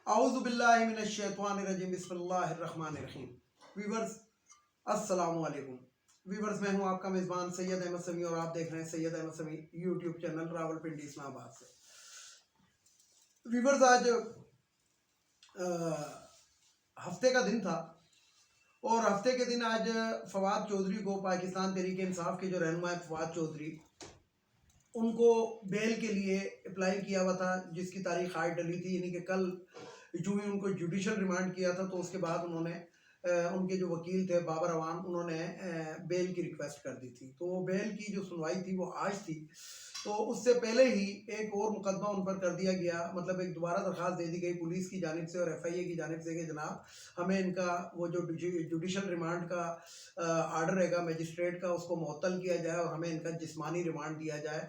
اعوذ باللہ من الشیطان الرجیم بسم اللہ الرحمن الرحیم۔ ویورز السلام علیکم۔ ویورز میں ہوں آپ کا میزبان سید احمد سمیع اور آپ دیکھ رہے ہیں سید احمد سمیع یوٹیوب چینل راولپنڈی اسلام آباد سے۔ ویورز آج ہفتے کا دن تھا اور ہفتے کے دن آج فواد چودھری کو پاکستان تحریک انصاف کے جو رہنما ہے فواد چودھری ان کو بیل کے لیے اپلائی کیا ہوا تھا، جس کی تاریخ آج ڈلی تھی، یعنی کہ کل جو ہی ان کو جوڈیشل ریمانڈ کیا تھا تو اس کے بعد انہوں نے ان کے جو وکیل تھے بابر عوان انہوں نے بیل کی ریکویسٹ کر دی تھی۔ تو بیل کی جو سنوائی تھی وہ آج تھی، تو اس سے پہلے ہی ایک اور مقدمہ ان پر کر دیا گیا، مطلب ایک دوبارہ درخواست دے دی گئی پولیس کی جانب سے اور ایف آئی اے کی جانب سے کہ جناب ہمیں ان کا وہ جو جوڈیشل ریمانڈ کا آرڈر رہے گا میجسٹریٹ کا اس کو معطل کیا جائے اور ہمیں ان کا جسمانی ریمانڈ دیا جائے۔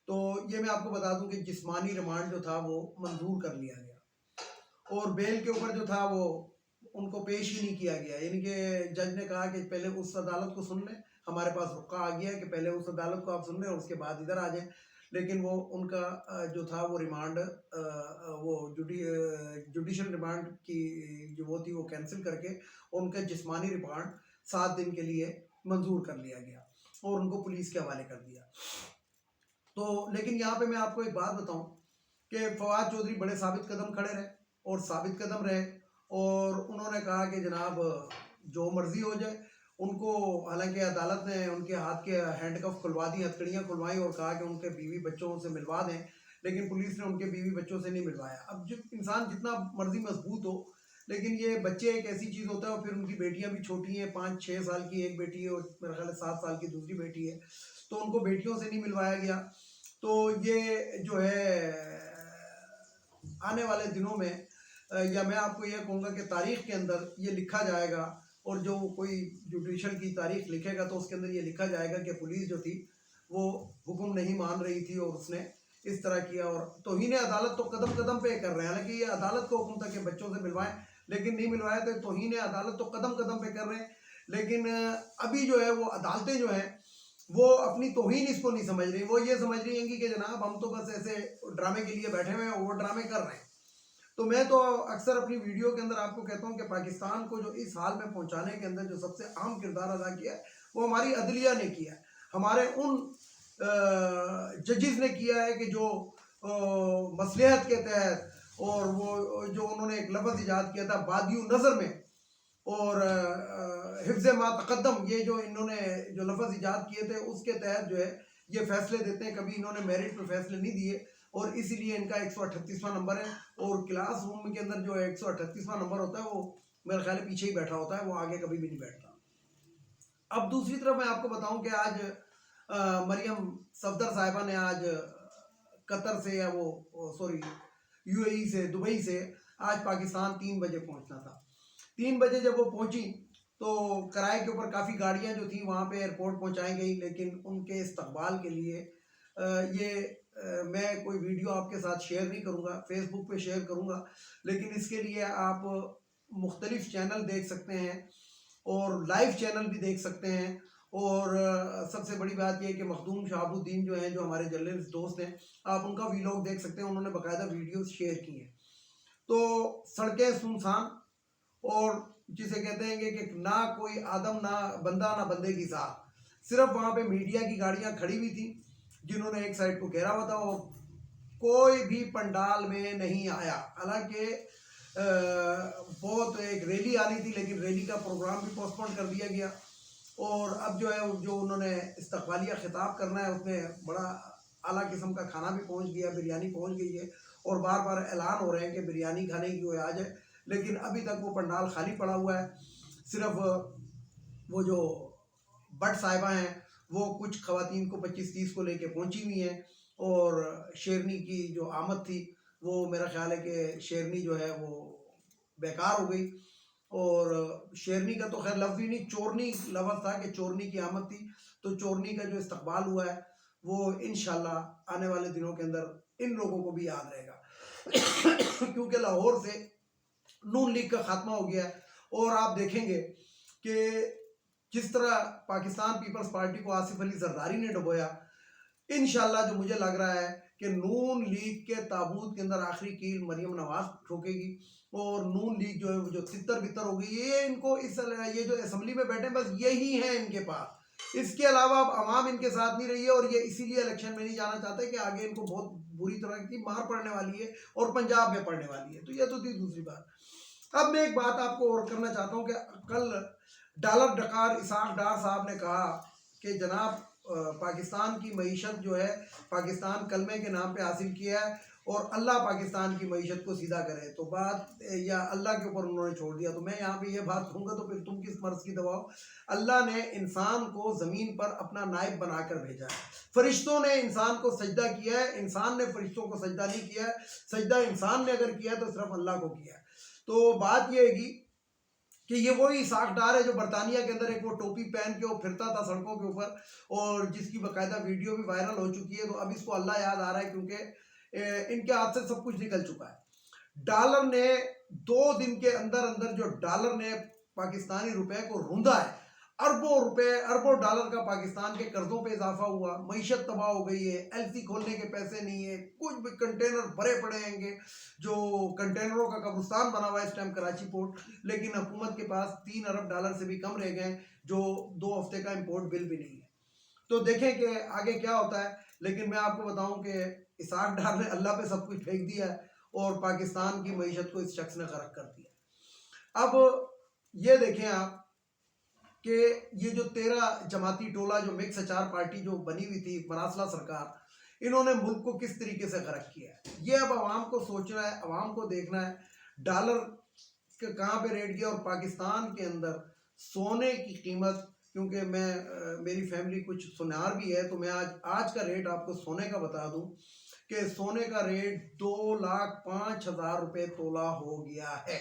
تو یہ میں آپ کو بتا دوں کہ جسمانی ریمانڈ جو تھا وہ منظور کر لیا گیا اور بیل کے اوپر جو تھا وہ ان کو پیش ہی نہیں کیا گیا، یعنی کہ جج نے کہا کہ پہلے اس عدالت کو سن لیں، ہمارے پاس رخہ آ گیا ہے کہ پہلے اس عدالت کو آپ سن لیں اور اس کے بعد ادھر آ جائیں، لیکن وہ ان کا جو تھا وہ ریمانڈ وہ جوڈیشل ریمانڈ کی جو وہ تھی وہ کینسل کر کے ان کا جسمانی ریمانڈ 7 دن کے لیے منظور کر لیا گیا اور ان کو پولیس کے حوالے کر دیا۔ تو لیکن یہاں پہ میں آپ کو ایک بات بتاؤں کہ فواد چودھری بڑے ثابت قدم کھڑے رہے اور ثابت قدم رہے اور انہوں نے کہا کہ جناب جو مرضی ہو جائے ان کو، حالانکہ عدالت نے ان کے ہاتھ کے ہینڈ کف کھلوا دی، ہتھکڑیاں کھلوائیں اور کہا کہ ان کے بیوی بچوں سے ملوا دیں، لیکن پولیس نے ان کے بیوی بچوں سے نہیں ملوایا۔ اب جو انسان جتنا مرضی مضبوط ہو لیکن یہ بچے ایک ایسی چیز ہوتا ہے، اور پھر ان کی بیٹیاں بھی چھوٹی ہیں، 5-6 سال کی ایک بیٹی ہے اور میرا خیال ہے 7 سال کی دوسری بیٹی ہے، تو ان کو بیٹیوں سے نہیں ملوایا گیا۔ تو یہ جو ہے آنے والے دنوں میں یا میں آپ کو یہ کہوں گا کہ تاریخ کے اندر یہ لکھا جائے گا، اور جو کوئی جوڈیشل کی تاریخ لکھے گا تو اس کے اندر یہ لکھا جائے گا کہ پولیس جو تھی وہ حکم نہیں مان رہی تھی اور اس نے اس طرح کیا، اور توہین عدالت تو قدم قدم پہ کر رہے ہیں، حالانکہ یہ عدالت کو حکم تھا کہ بچوں سے ملوائیں لیکن نہیں ملوایا، تو توہین عدالت تو قدم قدم پہ کر رہے ہیں، لیکن ابھی جو ہے وہ عدالتیں جو ہیں وہ اپنی توہین اس کو نہیں سمجھ رہی، وہ یہ سمجھ رہی ہیں کہ جناب ہم تو بس ایسے ڈرامے کے لیے بیٹھے ہوئے ہیں اور وہ ڈرامے کر رہے ہیں۔ تو میں تو اکثر اپنی ویڈیو کے اندر آپ کو کہتا ہوں کہ پاکستان کو جو اس حال میں پہنچانے کے اندر جو سب سے اہم کردار ادا کیا ہے وہ ہماری عدلیہ نے کیا ہے، ہمارے ان ججز نے کیا ہے کہ جو مصلحت کے تحت، اور وہ جو انہوں نے ایک لفظ ایجاد کیا تھا بادی نظر میں اور حفظ ما تقدم، یہ جو انہوں نے جو لفظ ایجاد کیے تھے اس کے تحت جو ہے یہ فیصلے دیتے ہیں، کبھی انہوں نے میرٹ پہ فیصلے نہیں دیے، اور اسی لیے ان کا 138واں نمبر ہے، اور کلاس روم کے اندر جو 138واں نمبر ہوتا ہے وہ میرے خیال پیچھے ہی بیٹھا ہوتا ہے، وہ آگے کبھی بھی نہیں بیٹھتا۔ اب دوسری طرف میں آپ کو بتاؤں کہ آج مریم صفدر صاحبہ نے آج قطر سے یا وہ سوری یو اے ای سے دبئی سے آج پاکستان 3 بجے پہنچنا تھا۔ 3 بجے جب وہ پہنچی تو کرائے کے اوپر کافی گاڑیاں جو تھیں وہاں پہ ایئرپورٹ پہنچائی گئی، لیکن ان کے استقبال کے لیے یہ میں کوئی ویڈیو آپ کے ساتھ شیئر نہیں کروں گا، فیس بک پہ شیئر کروں گا، لیکن اس کے لیے آپ مختلف چینل دیکھ سکتے ہیں اور لائیو چینل بھی دیکھ سکتے ہیں، اور سب سے بڑی بات یہ ہے کہ مخدوم شہاب الدین جو ہیں جو ہمارے جرنلسٹ دوست ہیں، آپ ان کا ویلاگ دیکھ سکتے ہیں، انہوں نے باقاعدہ ویڈیوز شیئر کی ہیں۔ تو سڑکیں سنسان، اور جسے کہتے ہیں کہ نہ کوئی آدم نہ بندہ نہ بندے کی ساتھ، صرف وہاں پہ میڈیا کی گاڑیاں کھڑی ہوئی تھیں جنہوں نے ایک سائڈ کو گھیرا ہوا تھا، اور کوئی بھی پنڈال میں نہیں آیا، حالانکہ بہت ایک ریلی آنی تھی لیکن ریلی کا پروگرام بھی پوسٹ پون کر دیا گیا، اور اب جو ہے جو انہوں نے استقبالیہ خطاب کرنا ہے اس میں بڑا اعلیٰ قسم کا کھانا بھی پہنچ گیا، بریانی پہنچ گئی ہے، اور بار بار اعلان ہو رہے ہیں کہ بریانی کھانے کی کوئی آ جائے، لیکن ابھی تک وہ پنڈال خالی پڑا ہوا ہے۔ صرف وہ جو بٹ صاحبہ ہیں وہ کچھ خواتین کو 25-30 کو لے کے پہنچی ہوئی ہیں، اور شیرنی کی جو آمد تھی وہ میرا خیال ہے کہ شیرنی جو ہے وہ بیکار ہو گئی، اور شیرنی کا تو خیر لفظ ہی نہیں، چورنی لفظ تھا کہ چورنی کی آمد تھی، تو چورنی کا جو استقبال ہوا ہے وہ انشاءاللہ آنے والے دنوں کے اندر ان لوگوں کو بھی یاد رہے گا کیونکہ لاہور سے نون لیگ کا خاتمہ ہو گیا ہے، اور آپ دیکھیں گے کہ جس طرح پاکستان پیپلز پارٹی کو آصف علی زرداری نے ڈبویا، انشاءاللہ جو مجھے لگ رہا ہے کہ نون لیگ کے تابوت کے اندر آخری کیل مریم نواز ٹھوکے گی اور نون لیگ جو ہے وہ جو تتر بتر ہو گئی. یہ ان کو یہ جو اسمبلی میں بیٹھے بس یہی ہیں ان کے پاس. اس کے علاوہ اب عوام ان کے ساتھ نہیں رہی ہے اور یہ اسی لیے الیکشن میں نہیں جانا چاہتے کہ آگے ان کو بہت بری طرح کی مار پڑنے والی ہے اور پنجاب میں پڑنے والی ہے. تو یہ تو تھی دوسری بات. اب میں ایک بات آپ کو اور کرنا چاہتا ہوں کہ کل ڈالر ڈکار اسحاق ڈار صاحب نے کہا کہ جناب پاکستان کی معیشت جو ہے پاکستان کلمے کے نام پہ حاصل کیا ہے اور اللہ پاکستان کی معیشت کو سیدھا کرے. تو بات یا اللہ کے اوپر انہوں نے چھوڑ دیا. تو میں یہاں پہ یہ بات کہوں گا تو پھر تم کس مرض کی دوا ہو. اللہ نے انسان کو زمین پر اپنا نائب بنا کر بھیجا ہے. فرشتوں نے انسان کو سجدہ کیا ہے, انسان نے فرشتوں کو سجدہ نہیں کیا ہے. سجدہ انسان نے اگر کیا تو صرف اللہ کو کیا ہے. تو بات یہ ہے کہ یہ وہی اسحاق ڈار ہے جو برطانیہ کے اندر ایک وہ ٹوپی پہن کے وہ پھرتا تھا سڑکوں کے اوپر اور جس کی باقاعدہ ویڈیو بھی وائرل ہو چکی ہے. تو اب اس کو اللہ یاد آ رہا ہے کیونکہ ان کے ہاتھ سے سب کچھ نکل چکا ہے. ڈالر نے 2 دن کے اندر اندر جو ڈالر نے پاکستانی روپے کو روندا ہے, اربوں ڈالر کا پاکستان کے قرضوں پہ اضافہ ہوا, معیشت تباہ ہو گئی ہے, ایل سی کھولنے کے پیسے نہیں ہے, کچھ بھی کنٹینر بھرے پڑے ہیں گے جو کنٹینروں کا قبرستان بنا ہوا ہے اس ٹائم کراچی پورٹ. لیکن حکومت کے پاس 3 ارب ڈالر سے بھی کم رہ گئے جو 2 ہفتے کا امپورٹ بل بھی نہیں ہے. تو دیکھیں کہ آگے کیا ہوتا ہے. لیکن میں آپ کو بتاؤں کہ اسحاق ڈار نے اللہ پہ سب کچھ پھینک دیا ہے اور پاکستان کی معیشت کو اس شخص نے غرق کر دیا. اب یہ دیکھیں آپ کہ یہ جو 13 جماعتی ٹولہ جو مکس اچار پارٹی جو بنی ہوئی تھی مراسلہ سرکار, انہوں نے ملک کو کس طریقے سے غرق کیا ہے. یہ اب عوام کو سوچنا ہے, عوام کو دیکھنا ہے ڈالر کے کہاں پہ ریٹ گیا. اور پاکستان کے اندر سونے کی قیمت, کیونکہ میری فیملی کچھ سونار بھی ہے تو میں آج کا ریٹ آپ کو سونے کا بتا دوں کہ سونے کا ریٹ 2,05,000 روپے تولہ ہو گیا ہے.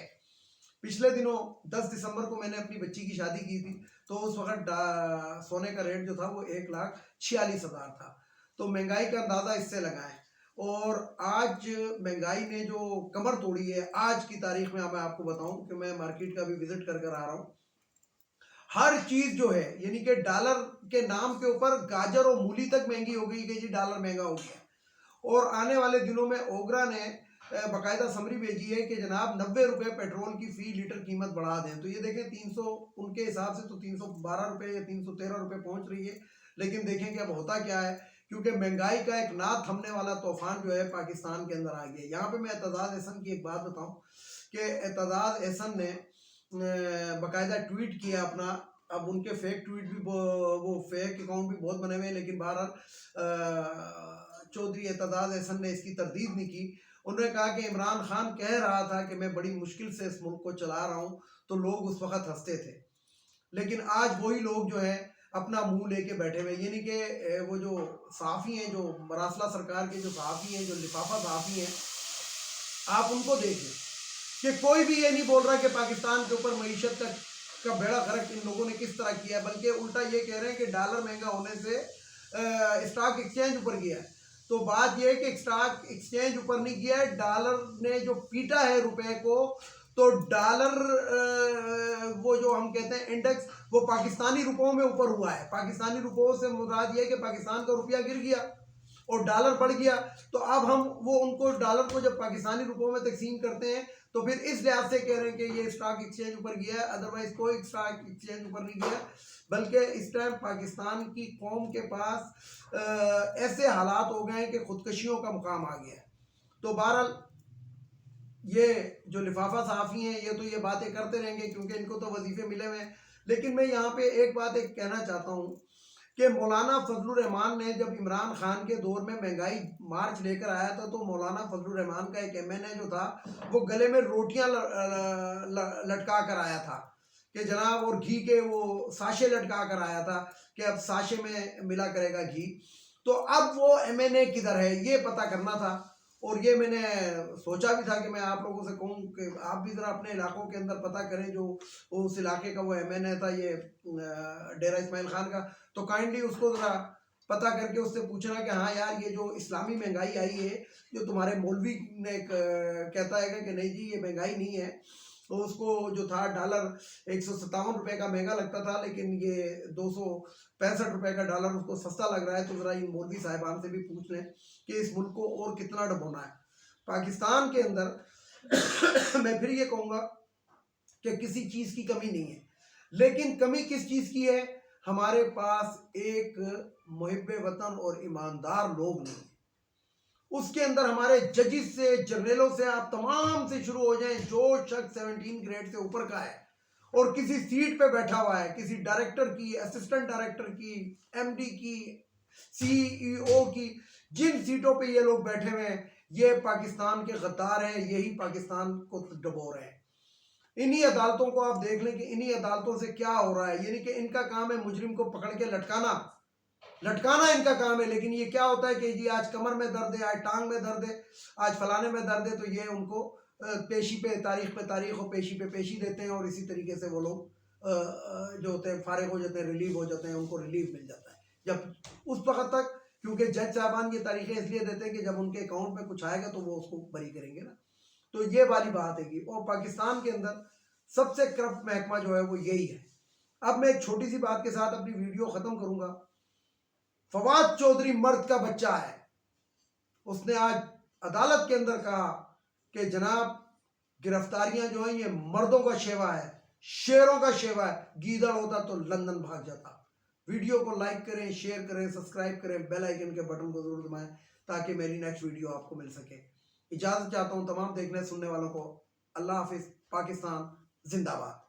پچھلے دنوں 10 دسمبر کو میں نے اپنی بچی کی شادی کی تھی تو اس وقت سونے کا ریٹ جو تھا وہ 1,46,000 تھا. تو مہنگائی کا اندازہ اس سے لگائیں. اور آج مہنگائی نے جو کمر توڑی ہے آج کی تاریخ میں آپ کو بتاؤں کہ میں مارکیٹ کا بھی وزٹ کر آ رہا ہوں. ہر چیز جو ہے یعنی کہ ڈالر کے نام کے اوپر گاجر اور مولی تک مہنگی ہو گئی کہ جی ڈالر مہنگا ہو گیا. اور آنے والے دنوں میں اوگرا نے باقاعدہ سمری بھیجی ہے کہ جناب 90 روپے پیٹرول کی فی لیٹر قیمت بڑھا دیں. تو یہ دیکھیں 300 ان کے حساب سے تو 312 روپے یا 313 روپے پہنچ رہی ہے. لیکن دیکھیں کہ اب ہوتا کیا ہے کیونکہ مہنگائی کا ایک نہ تھمنے والا طوفان جو ہے پاکستان کے اندر آ گیا. یہاں پہ میں اعتزاز احسن کی ایک بات بتاؤں کہ اعتزاز احسن نے باقاعدہ ٹویٹ کیا اپنا. اب ان کے فیک ٹویٹ بھی وہ فیک اکاؤنٹ بھی بہت بنے ہوئے ہیں لیکن بہرحال چودھری اعتزاز احسن نے اس کی تردید نہیں کی. انہوں نے کہا کہ عمران خان کہہ رہا تھا کہ میں بڑی مشکل سے اس ملک کو چلا رہا ہوں تو لوگ اس وقت ہنستے تھے. لیکن آج وہی لوگ جو ہیں اپنا منہ لے کے بیٹھے ہوئے, یعنی کہ وہ جو صحافی ہیں جو مراسلہ سرکار کے جو صحافی ہیں جو لفافہ صحافی ہیں, آپ ان کو دیکھیں کہ کوئی بھی یہ نہیں بول رہا کہ پاکستان کے اوپر معیشت کا بیڑا غرق ان لوگوں نے کس طرح کیا ہے, بلکہ الٹا یہ کہہ رہے ہیں کہ ڈالر مہنگا ہونے سے اسٹاک ایکسچینج اوپر گیا ہے. تو بات یہ ہے کہ اسٹاک ایکسچینج اوپر نہیں گیا ہے, ڈالر نے جو پیٹا ہے روپے کو, تو ڈالر وہ جو ہم کہتے ہیں انڈیکس وہ پاکستانی روپوں میں اوپر ہوا ہے. پاکستانی روپوں سے مراد یہ ہے کہ پاکستان کا روپیہ گر گیا اور ڈالر بڑھ گیا. تو اب ہم وہ ان کو ڈالر کو جب پاکستانی روپوں میں تقسیم کرتے ہیں تو پھر اس لحاظ سے کہہ رہے ہیں کہ یہ اسٹاک ایکسچینج اوپر گیا ہے, ادروائز کوئی اسٹاک ایکسچینج اوپر نہیں گیا. بلکہ اس ٹائم پاکستان کی قوم کے پاس ایسے حالات ہو گئے ہیں کہ خودکشیوں کا مقام آ گیا ہے. تو بہرحال یہ جو لفافہ صحافی ہیں یہ تو یہ باتیں کرتے رہیں گے کیونکہ ان کو تو وظیفے ملے ہوئے ہیں. لیکن میں یہاں پہ ایک بات کہنا چاہتا ہوں کہ مولانا فضل الرحمان نے جب عمران خان کے دور میں مہنگائی مارچ لے کر آیا تھا تو مولانا فضل الرحمان کا ایک MNA جو تھا وہ گلے میں روٹیاں لٹکا کر آیا تھا کہ جناب, اور گھی کے وہ ساشے لٹکا کر آیا تھا کہ اب ساشے میں ملا کرے گا گھی. تو اب وہ MNA کدھر ہے یہ پتہ کرنا تھا. اور یہ میں نے سوچا بھی تھا کہ میں آپ لوگوں سے کہوں کہ آپ بھی ذرا اپنے علاقوں کے اندر پتہ کریں جو اس علاقے کا وہ MNA تھا یہ ڈیرہ اسماعیل خان کا, تو کائنڈلی اس کو ذرا پتہ کر کے اس سے پوچھنا کہ ہاں یار یہ جو اسلامی مہنگائی آئی ہے جو تمہارے مولوی نے کہتا ہے کہ نہیں جی یہ مہنگائی نہیں ہے, تو اس کو جو تھا ڈالر 157 روپے کا مہنگا لگتا تھا، لیکن یہ 265 روپے کا ڈالر اس کو سستا لگ رہا ہے. تو ذرا ان مولوی صاحبان سے بھی پوچھ لیں کہ اس ملک کو اور کتنا ڈبونا ہے. پاکستان کے اندر میں پھر یہ کہوں گا کہ کسی چیز کی کمی نہیں ہے، لیکن کمی کس چیز کی ہے؟ ہمارے پاس ایک محب وطن اور ایماندار لوگ نہیں. اس کے اندر ہمارے ججز سے، جنرلوں سے، آپ تمام سے شروع ہو جائیں، جو شخص 17 گریڈ سے اوپر کا ہے اور کسی سیٹ پہ بیٹھا ہوا ہے، کسی ڈائریکٹر کی، اسسٹنٹ ڈائریکٹر کی، ایم ڈی کی، سی ای او کی، جن سیٹوں پہ یہ لوگ بیٹھے ہوئے ہیں، یہ پاکستان کے غدار ہیں، یہی پاکستان کو ڈبو رہے ہیں. انہی عدالتوں کو آپ دیکھ لیں کہ انہی عدالتوں سے کیا ہو رہا ہے. یعنی کہ ان کا کام ہے مجرم کو پکڑ کے لٹکانا ان کا کام ہے. لیکن یہ کیا ہوتا ہے کہ جی آج کمر میں درد ہے، آج ٹانگ میں درد ہے، آج فلانے میں درد ہے، تو یہ ان کو پیشی پہ تاریخ پہ تاریخ اور پیشی پہ پیشی دیتے ہیں، اور اسی طریقے سے وہ لوگ جو ہوتے ہیں فارغ ہو جاتے ہیں، ریلیو ہو جاتے ہیں، ان کو ریلیف مل جاتا ہے. جب اس وقت تک، کیونکہ جج صاحبان یہ تاریخیں اس لیے دیتے ہیں کہ جب ان کے اکاؤنٹ میں کچھ آئے گا تو وہ اس کو بری کریں گے نا. تو یہ والی بات ہے کہ اور پاکستان کے اندر سب سے کرپٹ محکمہ جو ہے وہ یہی ہے. اب میں ایک چھوٹی سی بات کے ساتھ اپنی ویڈیو ختم کروں گا. فواد چودھری مرد کا بچہ ہے. اس نے آج عدالت کے اندر کہا کہ جناب گرفتاریاں جو ہیں یہ مردوں کا شیوا ہے، شیروں کا شیوا ہے، گیدڑ ہوتا تو لندن بھاگ جاتا. ویڈیو کو لائک کریں، شیئر کریں، سبسکرائب کریں، بیل آئیکن کے بٹن کو ضرور دبائیں تاکہ میری نیکسٹ ویڈیو آپ کو مل سکے. اجازت چاہتا ہوں تمام دیکھنے سننے والوں کو. اللہ حافظ. پاکستان زندہ باد.